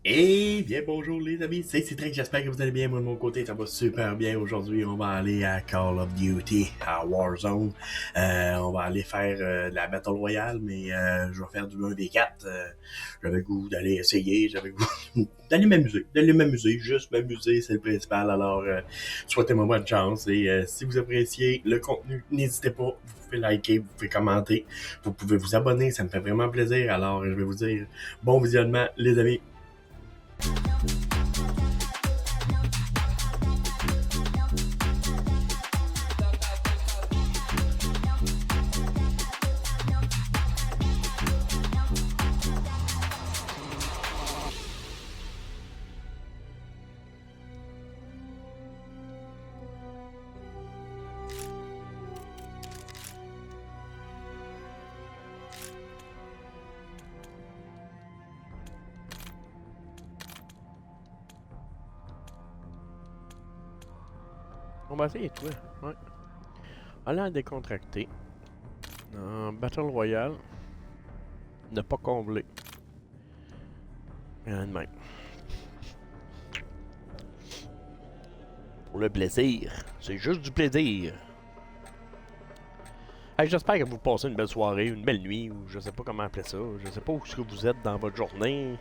Eh bien, bonjour les amis, c'est Citric, j'espère que vous allez bien. Moi de mon côté, ça va super bien. Aujourd'hui, on va aller à Call of Duty, à Warzone. On va aller faire de la Battle Royale, mais je vais faire du 1v4. J'avais le goût d'aller essayer, j'avais le goût d'aller m'amuser, juste m'amuser, c'est le principal. Alors, souhaitez-moi bonne chance et si vous appréciez le contenu, n'hésitez pas, vous pouvez liker, vous pouvez commenter, vous pouvez vous abonner, ça me fait vraiment plaisir. Alors, je vais vous dire bon visionnement, les amis. On va essayer toi. Ouais. Allant décontracté. En Battle Royale. Ne pas combler. Rien de même. Pour le plaisir. C'est juste du plaisir. Hey, j'espère que vous passez une belle soirée, une belle nuit, ou je sais pas comment appeler ça. Je sais pas où est-ce que vous êtes dans votre journée.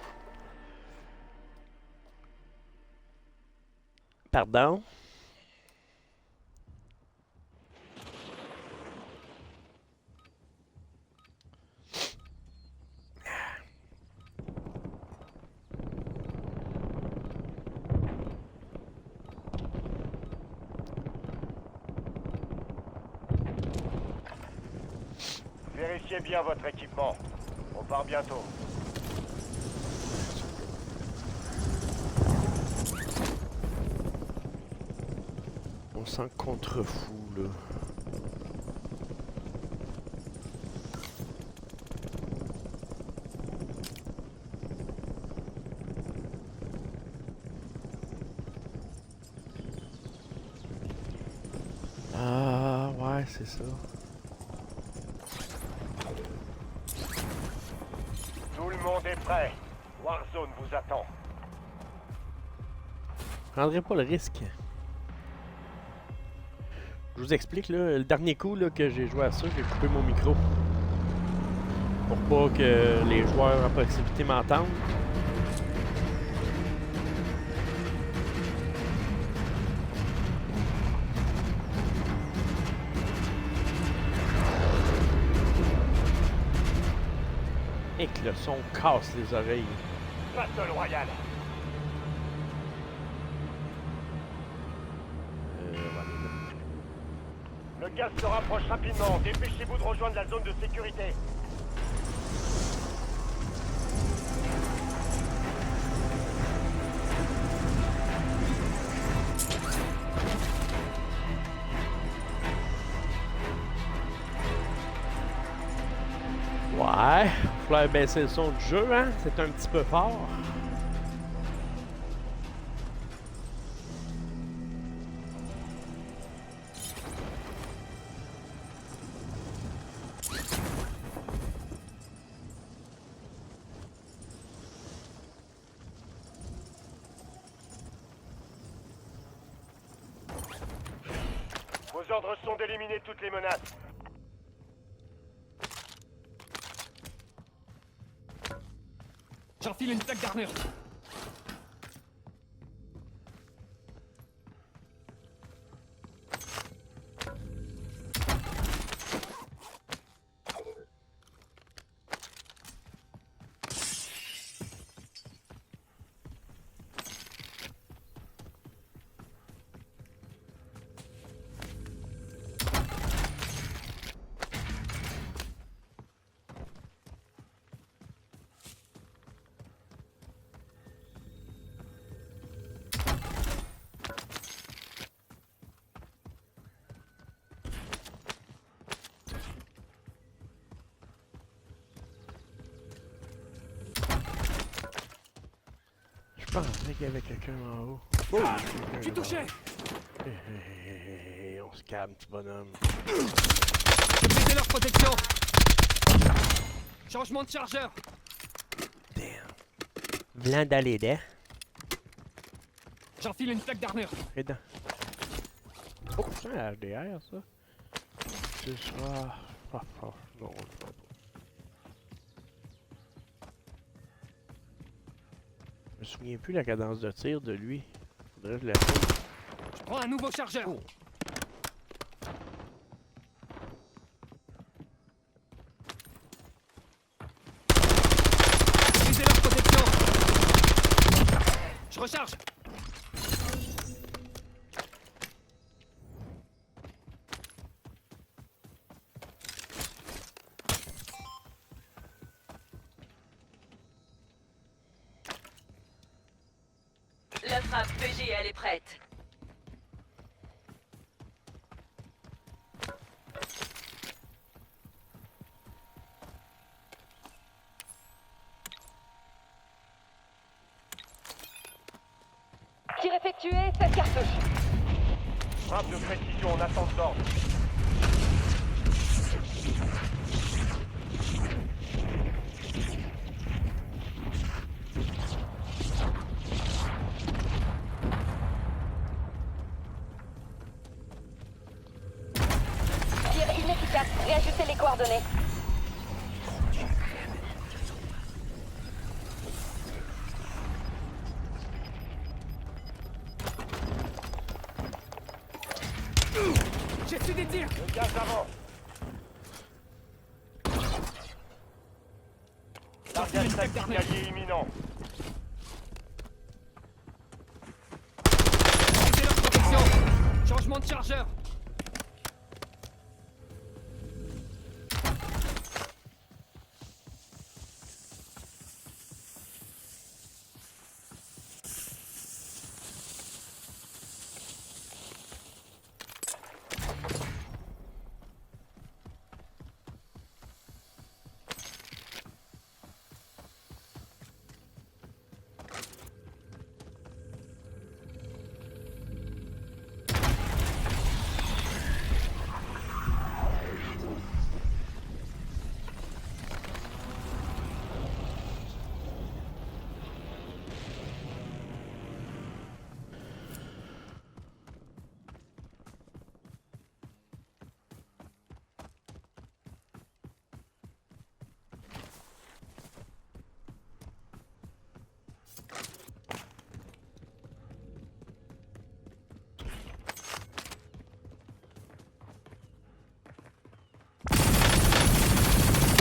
Pardon? Vérifiez bien votre équipement. On part bientôt. On s'en contrefou, là. Ah, ouais, c'est ça. Tout le monde est prêt. Warzone vous attend. Je prendrai pas le risque. Je vous explique, là, le dernier coup là, que j'ai joué à ça, j'ai coupé mon micro. Pour pas que les joueurs en proximité m'entendent. Et que le son casse les oreilles. Battle Royale. Voilà. Le gaz se rapproche rapidement. Dépêchez-vous de rejoindre la zone de sécurité. Ouais, il falloir baisser le son du jeu, hein? C'est un petit peu fort. Vos ordres sont d'éliminer toutes les menaces. J'enfile une plaque d'armure. Je pensais qu'il y avait quelqu'un en haut. Ah, je suis touché. On se calme, petit bonhomme. Mettez leur protection. Changement de chargeur. Damn. Blanc dans les dents. J'enfile une plaque d'armure. Et dans. Oh, c'est un HDR ça. Ce sera. Ah, non, je sais pas. Je me souviens plus la cadence de tir de lui. Faudrait que je la trouve. Je prends un nouveau chargeur. Oh. Utilisez leur protection. Je recharge. La frappe PGL est prête. Tir effectué, 7 cartouches. Frappe de précision en attente d'ordre. Tir inefficace. Réajustez les coordonnées. J'ai reçu des tirs. Le gaz avance. Largage signalier imminent. Utilisez leur protection. Changement de chargeur.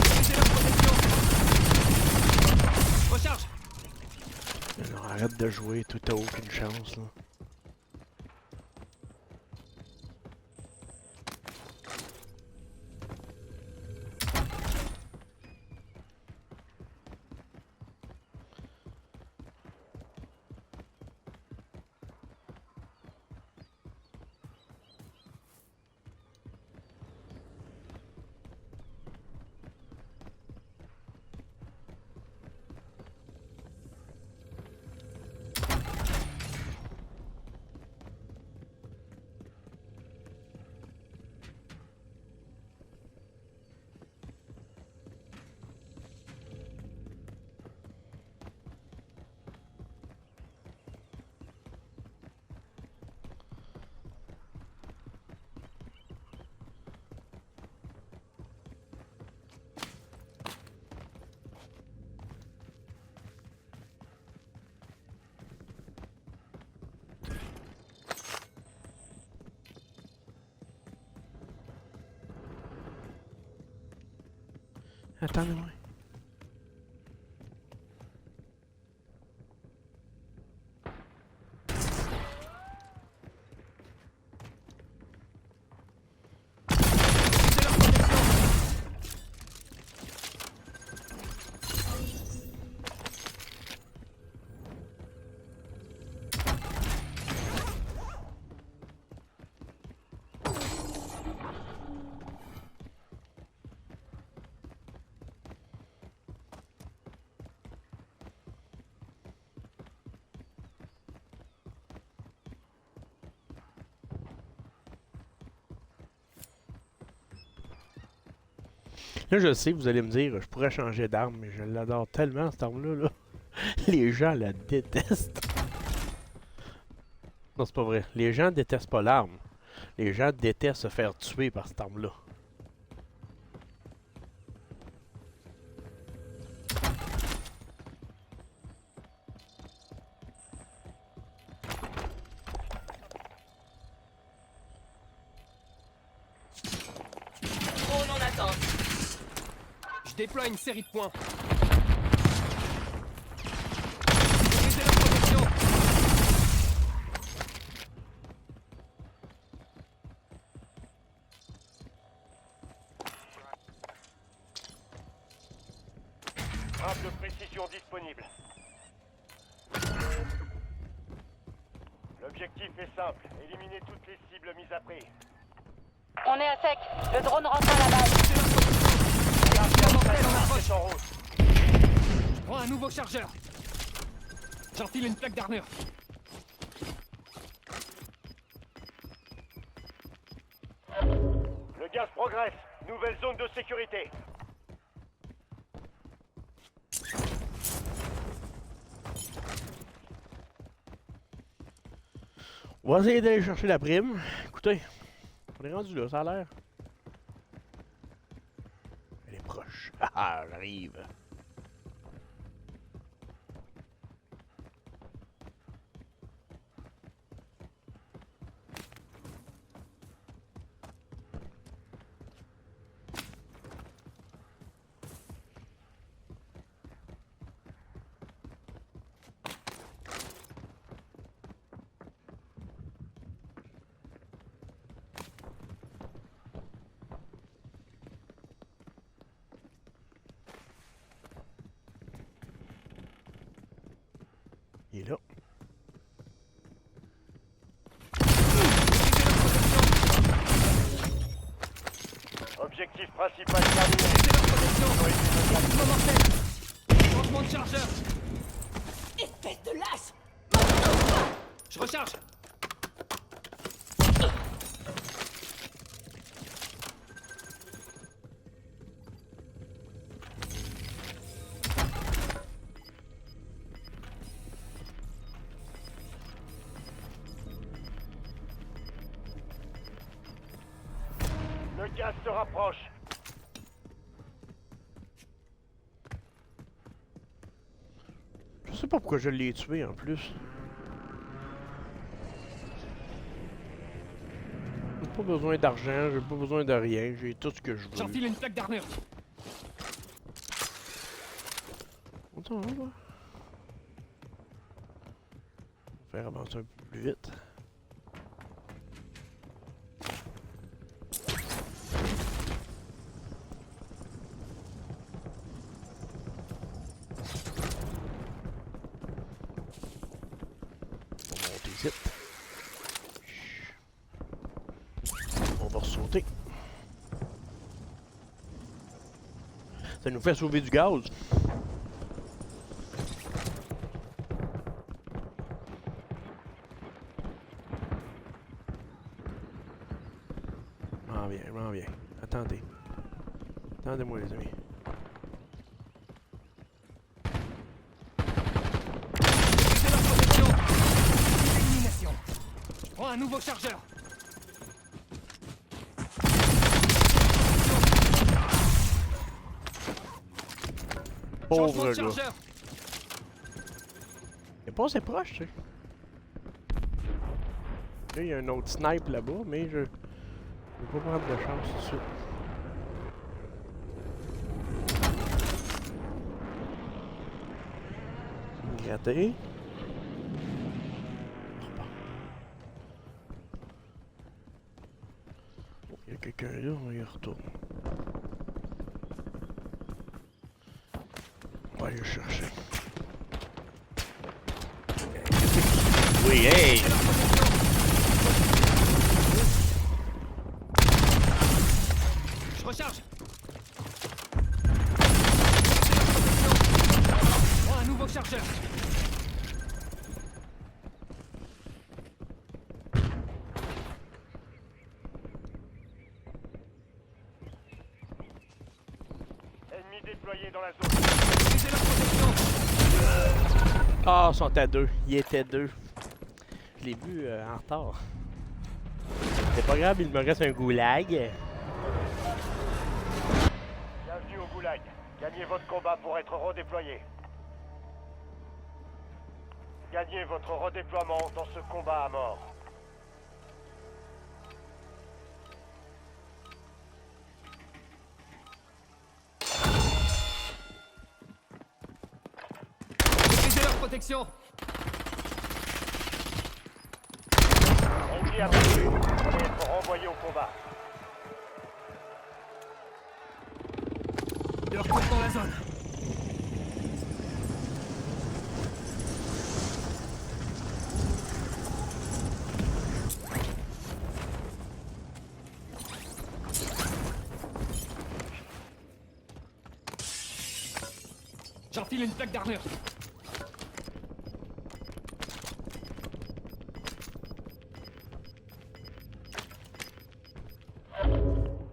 Utilisez leur protection. Recharge. Non, arrête de jouer, tout a aucune chance là. Attendez-moi. Utilisez leur protection. Là, je sais, vous allez me dire, je pourrais changer d'arme, mais je l'adore tellement, cette arme-là. Là. Les gens la détestent. Non, c'est pas vrai. Les gens détestent pas l'arme. Les gens détestent se faire tuer par cette arme-là. Drone en attente. Je déploie une série de points. Brisez la protection. Frappe de précision disponible. L'objectif est simple, éliminer toutes les cibles mises à prix. On est à sec. Le drone rentre à la base. Mortel en approche. C'est en route. Je prends un nouveau chargeur. J'enfile une plaque d'armure. Le gaz progresse. Nouvelle zone de sécurité. On va essayer d'aller chercher la prime. Écoutez, on est rendu là, ça a l'air. Elle est proche. Haha, j'arrive. Il est là. Objectif principal terminé. Bâtiment mortel. Changement de chargeur. Espèce de lâche! Je recharge. Le gaz se rapproche. Je sais pas pourquoi je l'ai tué en plus. J'ai pas besoin d'argent, j'ai pas besoin de rien, j'ai tout ce que je veux. J'enfile une plaque d'armure. Attends, on va faire avancer un peu plus vite. On va monter ici. On va ressauter. Ça nous fait sauver du gaz. Je m'en viens. Attendez. Attendez-moi, les amis. Brisez la protection. Élimination. Je prends un nouveau chargeur. Changement Pauvre de gars. chargeur. Il est pas assez proche, tu sais. Là, il y a un autre snipe là-bas, mais je vais pas prendre de chance tout de suite. Gratter. Oh, il y a quelqu'un là, on y retourne. On va aller le chercher. Oui, hey! Je recharge. Prends un nouveau chargeur. Ennemi déployé dans la zone. Brisez la protection. Ah, ils sont à deux. Ils étaient deux. Je l'ai vu en retard. C'est pas grave, il me reste un goulag. Bienvenue au Goulag. Gagnez votre combat pour être redéployé. Gagnez votre redéploiement dans ce combat à mort. Maîtrisez leur protection. Ennemi abattu. Vous allez être renvoyé au combat. De retour dans la zone. J'enfile une plaque d'armure.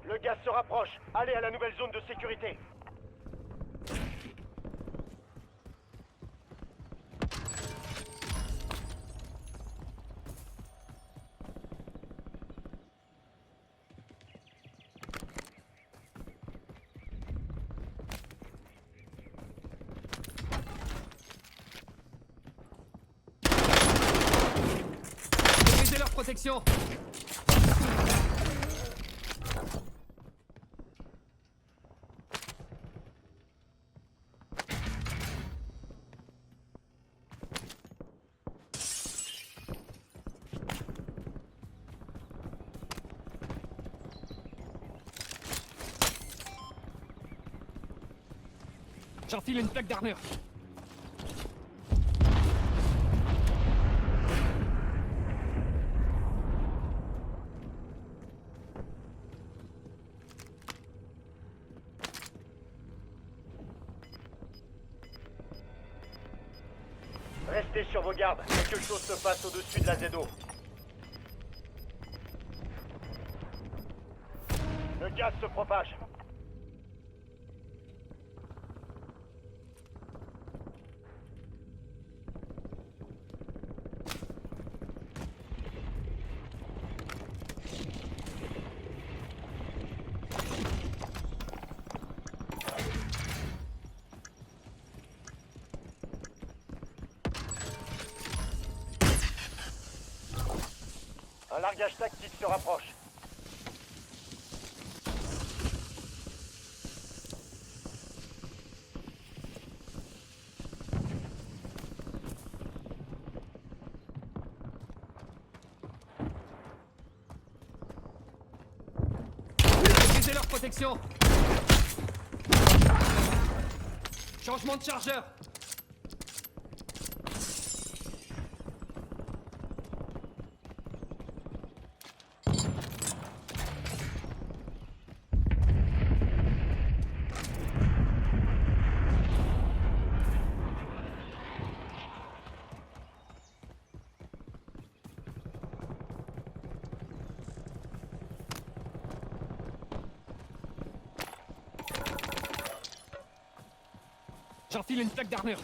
Le gaz se rapproche. Allez à la nouvelle zone de sécurité. Maîtrisez leur protection. J'enfile une plaque d'armure. Restez sur vos gardes. Quelque chose se passe au-dessus de la ZO. Le gaz se propage. Un largage tactique se rapproche. Maîtrisez leur protection. Changement de chargeur. J'enfile une plaque d'armure.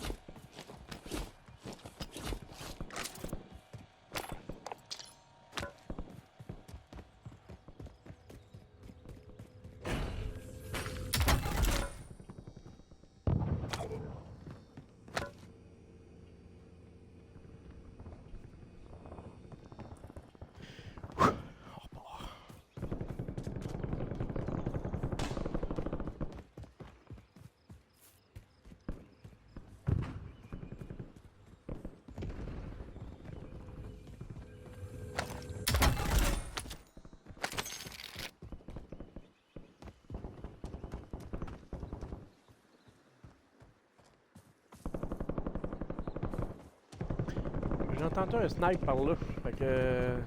J'ai entendu un snipe par là. Fait que.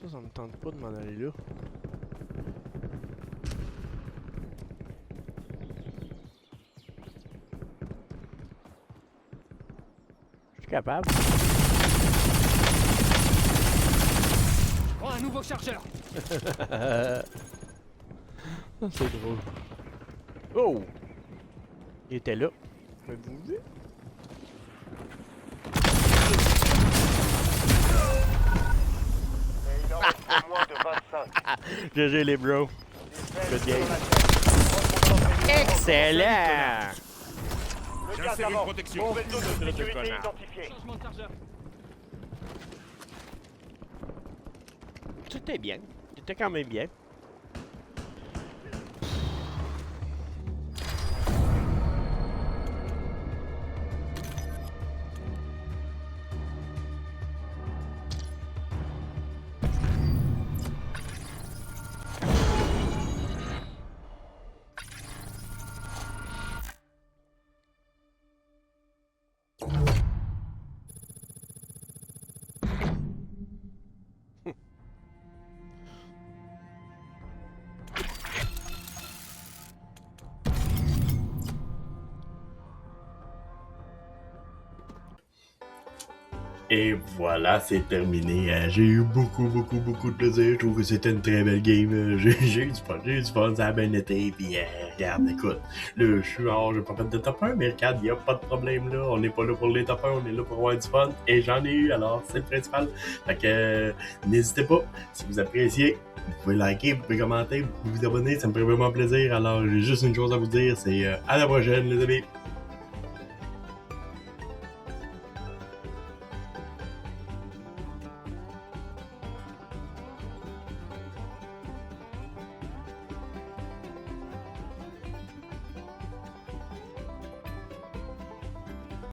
Ça me tente pas de m'en aller là. Je suis capable. Prends un nouveau chargeur. C'est drôle. Oh! Il était là. Avez-vous vu? GG les bros. Good game. Excellent! Le gaz J'insère une avance. protection. Nouvelle zone de sécurité connard. identifiée. Changement de chargeur. C'était bien. C'était quand même bien. Et voilà, c'est terminé. J'ai eu beaucoup de plaisir. Je trouve que c'était une très belle game. J'ai eu du fun, ça a bien été. Puis regarde, écoute, là, je suis hors, je vais pas mettre de top 1, mais regarde, il n'y a pas de problème là. On n'est pas là pour les top 1, on est là pour avoir du fun. Et j'en ai eu, alors c'est le principal. Fait que n'hésitez pas, si vous appréciez, vous pouvez liker, vous pouvez commenter, vous pouvez vous abonner, ça me ferait vraiment plaisir. Alors j'ai juste une chose à vous dire, c'est à la prochaine les amis.